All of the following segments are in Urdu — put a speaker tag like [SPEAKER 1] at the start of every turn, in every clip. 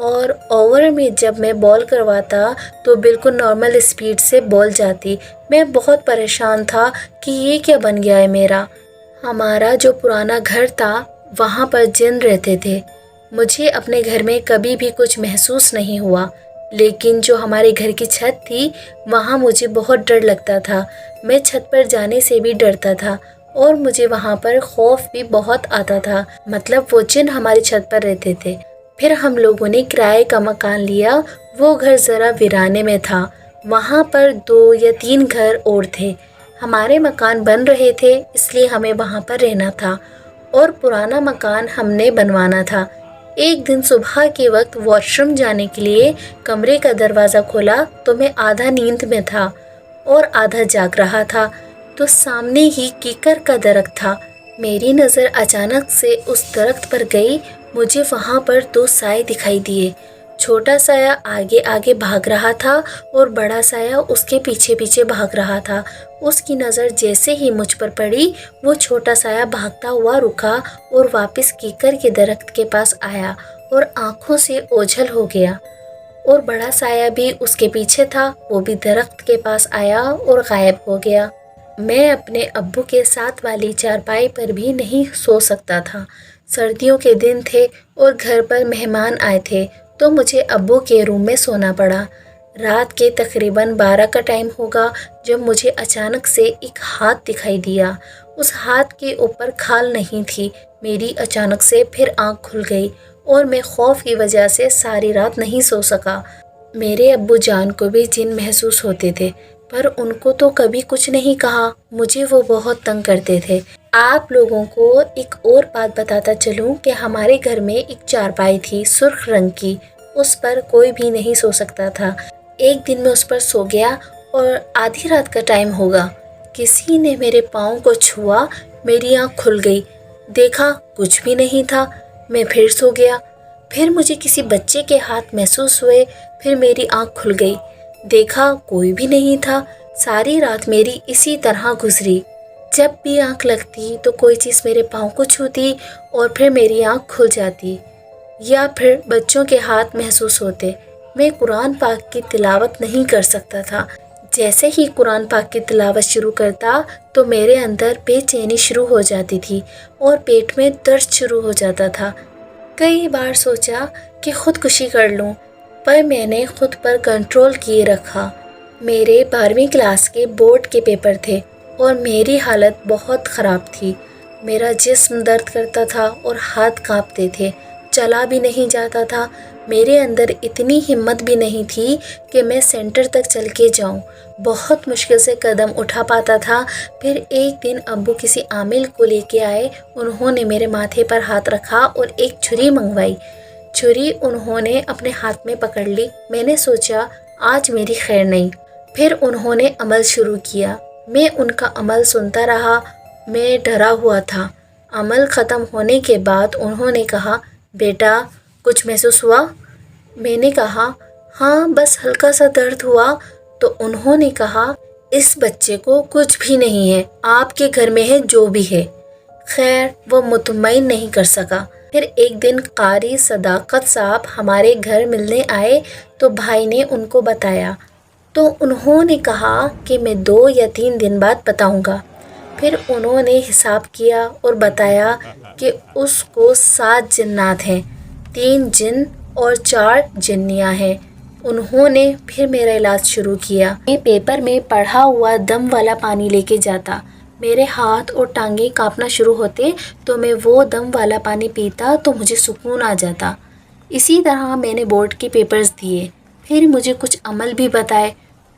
[SPEAKER 1] اور اوور میں جب میں بال کرواتا تو بالکل نارمل اسپیڈ سے بال جاتی۔ میں بہت پریشان تھا کہ یہ کیا بن گیا ہے میرا۔ ہمارا جو پرانا گھر تھا وہاں پر جن رہتے تھے۔ مجھے اپنے گھر میں کبھی بھی کچھ محسوس نہیں ہوا، لیکن جو ہمارے گھر کی چھت تھی وہاں مجھے بہت ڈر لگتا تھا۔ میں چھت پر جانے سے بھی ڈرتا تھا اور مجھے وہاں پر خوف بھی بہت آتا تھا، مطلب وہ جن ہماری چھت پر رہتے تھے۔ پھر ہم لوگوں نے کرائے کا مکان لیا۔ وہ گھر ذرا ویرانے میں تھا، وہاں پر 2 یا 3 گھر اور تھے۔ ہمارے مکان بن رہے تھے اس لیے ہمیں وہاں پر رہنا تھا اور پرانا مکان ہم نے بنوانا تھا۔ ایک دن صبح کے وقت واش روم جانے کے لیے کمرے کا دروازہ کھولا تو میں آدھا نیند میں تھا اور آدھا جاگ رہا تھا، تو سامنے ہی کیکر کا درخت تھا۔ میری نظر اچانک سے اس درخت پر گئی۔ مجھے وہاں پر 2 سائے دکھائی دیے۔ چھوٹا سایہ آگے آگے بھاگ رہا تھا اور بڑا سایہ اس کے پیچھے پیچھے بھاگ رہا تھا۔ اس کی نظر جیسے ہی مجھ پر پڑی، وہ چھوٹا سایہ بھاگتا ہوا رکا اور واپس کیکر کے درخت کے پاس آیا اور آنکھوں سے اوجھل ہو گیا، اور بڑا سایہ بھی اس کے پیچھے تھا، وہ بھی درخت کے پاس آیا اور غائب ہو گیا۔ میں اپنے ابو کے ساتھ والی چارپائی پر بھی نہیں سو سکتا تھا۔ سردیوں کے دن تھے اور گھر پر مہمان آئے تھے تو مجھے ابو کے روم میں سونا پڑا۔ رات کے تقریباً 12 کا ٹائم ہوگا جب مجھے اچانک سے ایک ہاتھ دکھائی دیا۔ اس ہاتھ کے اوپر کھال نہیں تھی۔ میری اچانک سے پھر آنکھ کھل گئی اور میں خوف کی وجہ سے ساری رات نہیں سو سکا۔ میرے ابو جان کو بھی جن محسوس ہوتے تھے، پر ان کو تو کبھی کچھ نہیں کہا۔ مجھے وہ بہت تنگ کرتے تھے۔ آپ لوگوں کو ایک اور بات بتاتا چلوں کہ ہمارے گھر میں ایک چارپائی تھی سرخ رنگ کی، اس پر کوئی بھی نہیں سو سکتا تھا۔ ایک دن میں اس پر سو گیا اور آدھی رات کا ٹائم ہوگا، کسی نے میرے پاؤں کو چھوا۔ میری آنکھ کھل گئی، دیکھا کچھ بھی نہیں تھا۔ میں پھر سو گیا، پھر مجھے کسی بچے کے ہاتھ محسوس ہوئے۔ پھر میری آنکھ کھل گئی، دیکھا کوئی بھی نہیں تھا۔ ساری رات میری اسی طرح گزری۔ جب بھی آنکھ لگتی تو کوئی چیز میرے پاؤں کو چھوتی اور پھر میری آنکھ کھل جاتی، یا پھر بچوں کے ہاتھ محسوس ہوتے۔ میں قرآن پاک کی تلاوت نہیں کر سکتا تھا۔ جیسے ہی قرآن پاک کی تلاوت شروع کرتا تو میرے اندر بے چینی شروع ہو جاتی تھی اور پیٹ میں درد شروع ہو جاتا تھا۔ کئی بار سوچا کہ خودکشی کر لوں، پر میں نے خود پر کنٹرول کیے رکھا۔ میرے 12ویں کلاس کے بورڈ کے پیپر تھے اور میری حالت بہت خراب تھی۔ میرا جسم درد کرتا تھا اور ہاتھ کانپتے تھے، چلا بھی نہیں جاتا تھا۔ میرے اندر اتنی ہمت بھی نہیں تھی کہ میں سینٹر تک چل کے جاؤں، بہت مشکل سے قدم اٹھا پاتا تھا۔ پھر ایک دن ابو کسی عامل کو لے کے آئے، انہوں نے میرے ماتھے پر ہاتھ رکھا اور ایک چھری منگوائی۔ چھری انہوں نے اپنے ہاتھ میں پکڑ لی۔ میں نے سوچا آج میری خیر نہیں۔ پھر انہوں نے عمل شروع کیا، میں ان کا عمل سنتا رہا۔ میں ڈرا ہوا تھا۔ عمل ختم ہونے کے بعد انہوں نے کہا، بیٹا کچھ محسوس ہوا؟ میں نے کہا ہاں بس ہلکا سا درد ہوا۔ تو انہوں نے کہا اس بچے کو کچھ بھی نہیں ہے، آپ کے گھر میں ہے جو بھی ہے۔ خیر وہ مطمئن نہیں کر سکا۔ پھر ایک دن قاری صداقت صاحب ہمارے گھر ملنے آئے تو بھائی نے ان کو بتایا، تو انہوں نے کہا کہ میں 2 یا 3 دن بعد بتاؤں گا۔ پھر انہوں نے حساب کیا اور بتایا کہ اس کو 7 جنات ہیں، 3 جن اور 4 جنیاں ہیں۔ انہوں نے پھر میرا علاج شروع کیا۔ میں پیپر میں پڑھا ہوا دم والا پانی لے کے جاتا، میرے ہاتھ اور ٹانگیں کانپنا شروع ہوتے تو میں وہ دم والا پانی پیتا تو مجھے سکون آ جاتا۔ اسی طرح میں نے بورڈ کے پیپرز دیے، پھر مجھے کچھ عمل بھی بتائے۔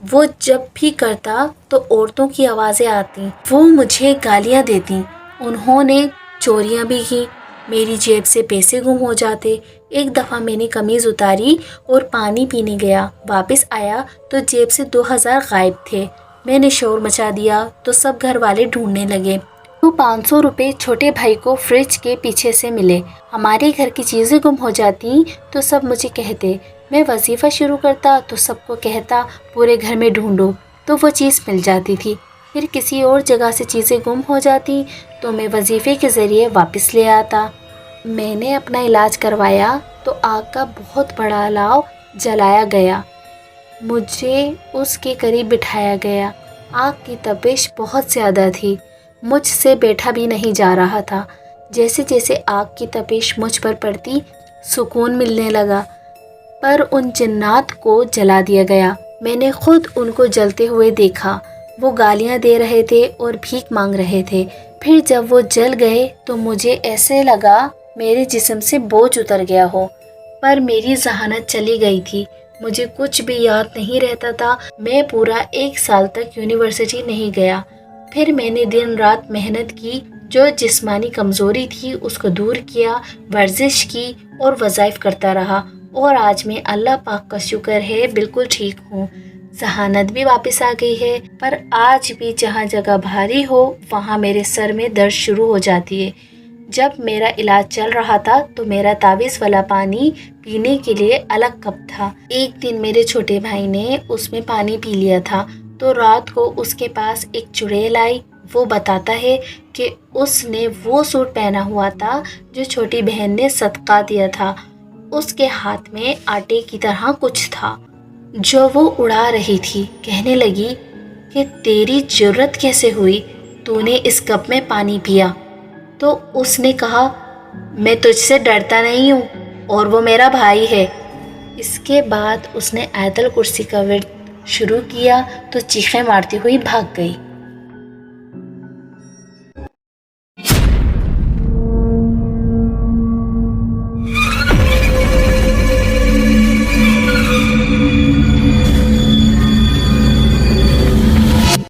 [SPEAKER 1] وہ جب بھی کرتا تو عورتوں کی آوازیں آتی، وہ مجھے گالیاں دیتی۔ انہوں نے چوریاں بھی کی، میری جیب سے پیسے گم ہو جاتے۔ ایک دفعہ میں نے قمیض اتاری اور پانی پینے گیا، واپس آیا تو جیب سے 2000 غائب تھے۔ میں نے شور مچا دیا تو سب گھر والے ڈھونڈنے لگے۔ تو 500 روپے چھوٹے بھائی کو فریج کے پیچھے سے ملے۔ ہمارے گھر کی چیزیں گم ہو جاتی تو سب مجھے کہتے۔ میں وظیفہ شروع کرتا تو سب کو کہتا پورے گھر میں ڈھونڈو، تو وہ چیز مل جاتی تھی۔ پھر کسی اور جگہ سے چیزیں گم ہو جاتی تو میں وظیفے کے ذریعے واپس لے آتا۔ میں نے اپنا علاج کروایا تو آگ کا بہت بڑا الاؤ جلایا گیا۔ مجھے اس کے قریب بٹھایا گیا۔ آگ کی تپش بہت زیادہ تھی، مجھ سے بیٹھا بھی نہیں جا رہا تھا۔ جیسے جیسے آگ کی تپش مجھ پر پڑتی سکون ملنے لگا، پر ان جنات کو جلا دیا گیا۔ میں نے خود ان کو جلتے ہوئے دیکھا، وہ گالیاں دے رہے تھے اور بھیک مانگ رہے تھے۔ پھر جب وہ جل گئے تو مجھے ایسے لگا میرے جسم سے بوجھ اتر گیا ہو، پر میری ذہانت چلی گئی تھی، مجھے کچھ بھی یاد نہیں رہتا تھا۔ میں پورا 1 سال تک یونیورسٹی نہیں گیا۔ پھر میں نے دن رات محنت کی، جو جسمانی کمزوری تھی اس کو دور کیا، ورزش کی اور وظائف کرتا رہا، اور آج میں اللہ پاک کا شکر ہے بالکل ٹھیک ہوں۔ ذہانت بھی واپس آ گئی ہے، پر آج بھی جہاں جگہ بھاری ہو وہاں میرے سر میں درد شروع ہو جاتی ہے۔ جب میرا علاج چل رہا تھا تو میرا تعویذ والا پانی پینے کے لیے الگ کپ تھا۔ ایک دن میرے چھوٹے بھائی نے اس میں پانی پی لیا تھا، تو رات کو اس کے پاس ایک چڑیل آئی۔ وہ بتاتا ہے کہ اس نے وہ سوٹ پہنا ہوا تھا جو چھوٹی بہن نے صدقہ دیا تھا۔ اس کے ہاتھ میں آٹے کی طرح کچھ تھا جو وہ اڑا رہی تھی۔ کہنے لگی کہ تیری جرت کیسے ہوئی، تو نے اس کپ میں پانی پیا؟ تو اس نے کہا میں تجھ سے ڈرتا نہیں ہوں، اور وہ میرا بھائی ہے۔ اس کے بعد اس نے آیت الکرسی کا ورد شروع کیا تو چیخیں مارتی ہوئی بھاگ گئی۔